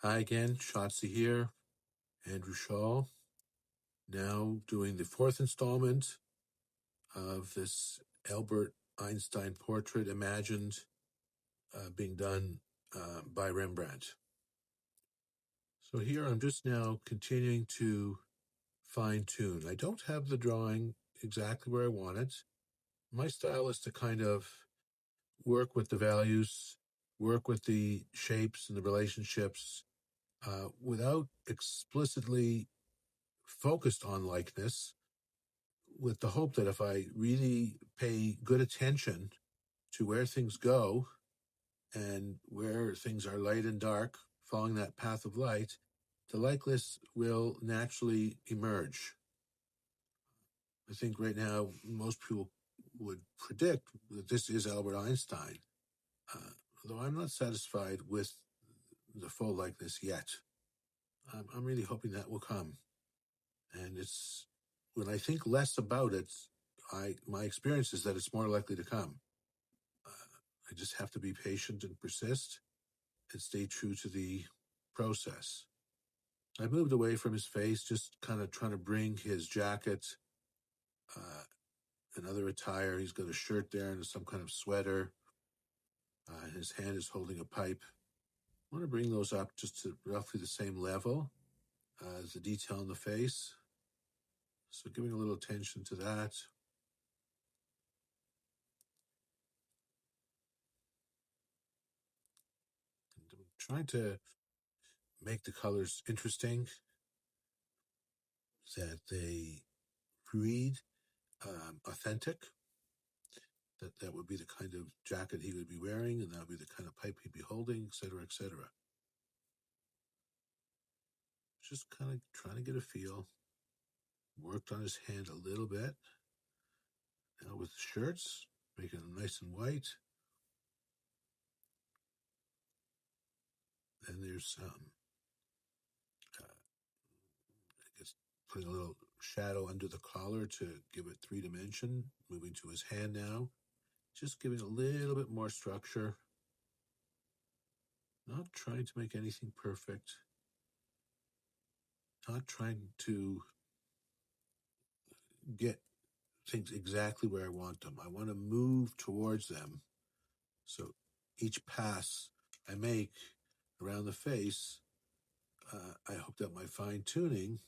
Hi again, Shotzi here, Andrew Shaw, now doing the fourth installment of this Albert Einstein portrait imagined being done by Rembrandt. So here I'm just now continuing to fine-tune. I don't have the drawing exactly where I want it. My style is to kind of work with the values, work with the shapes and the relationships without explicitly focused on likeness, with the hope that if I really pay good attention to where things go and where things are light and dark, following that path of light, the likeness will naturally emerge. I think right now most people would predict that this is Albert Einstein, though I'm not satisfied with the full likeness yet. I'm really hoping that will come. And it's when I think less about it, my experience is that it's more likely to come. I just have to be patient and persist and stay true to the process. I moved away from his face, just kind of trying to bring his jacket, and other attire. He's got a shirt there and some kind of sweater. His hand is holding a pipe. I want to bring those up just to roughly the same level as the detail in the face. So giving a little attention to that. And I'm trying to make the colors interesting, that they read authentic, that would be the kind of jacket he would be wearing, and that would be the kind of pipe he'd be holding, etc., etc. Just kind of trying to get a feel. Worked on his hand a little bit. Now with the shirts, making them nice and white. Then there's I guess putting a little shadow under the collar to give it 3-dimension. Moving to his hand now, just giving a little bit more structure. Not trying to make anything perfect. Not trying to get things exactly where I want them. I want to move towards them. So each pass I make around the face, I hope that my fine tuning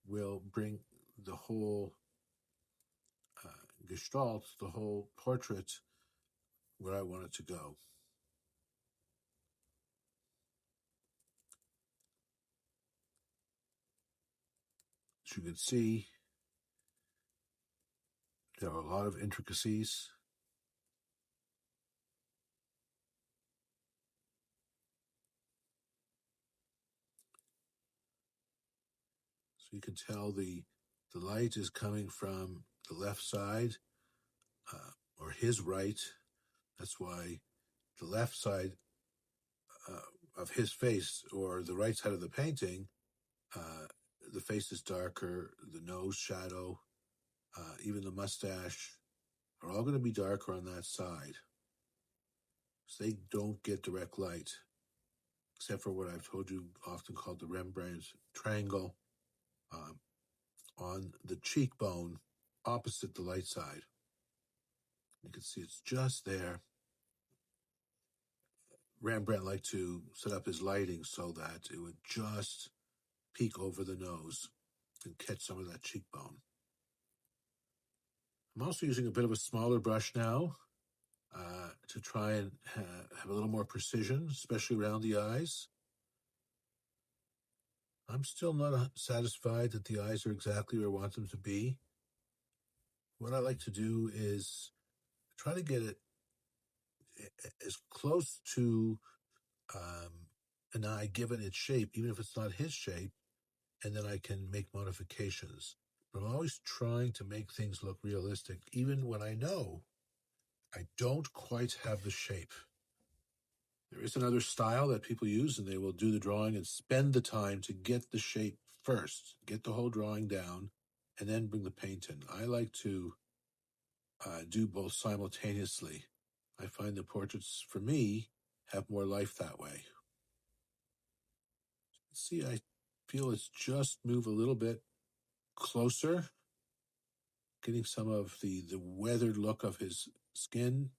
will bring the whole gestalt, the whole portrait, where I want it to go. As you can see, there are a lot of intricacies. So you can tell the light is coming from the left side, or his right. That's why the left side of his face, or the right side of the painting, the face is darker, the nose shadow, even the mustache are all going to be darker on that side. So they don't get direct light, except for what I've told you, often called the Rembrandt triangle, on the cheekbone opposite the light side. You can see it's just there. Rembrandt liked to set up his lighting so that it would just peek over the nose and catch some of that cheekbone. I'm also using a bit of a smaller brush now to try and have a little more precision, especially around the eyes. I'm still not satisfied that the eyes are exactly where I want them to be. What I like to do is try to get it as close to an eye given its shape, even if it's not his shape, and then I can make modifications. But I'm always trying to make things look realistic, even when I know I don't quite have the shape. There is another style that people use, and they will do the drawing and spend the time to get the shape first, get the whole drawing down, and then bring the paint in. I like to do both simultaneously. I find the portraits, for me, have more life that way. See, I feel it's just move a little bit closer, getting some of the weathered look of his skin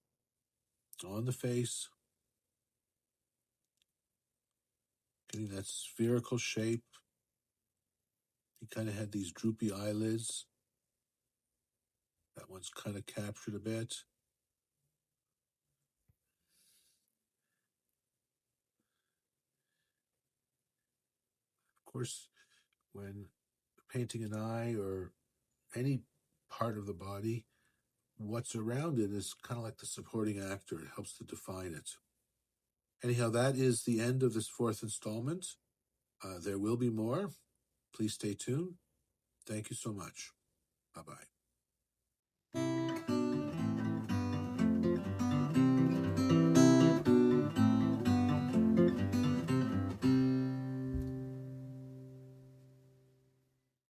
on the face, getting that spherical shape. He kind of had these droopy eyelids. That one's kind of captured a bit. Of course, when painting an eye or any part of the body, what's around it is kind of like the supporting actor. It helps to define it. Anyhow, that is the end of this fourth installment. There will be more. Please stay tuned. Thank you so much. Bye-bye.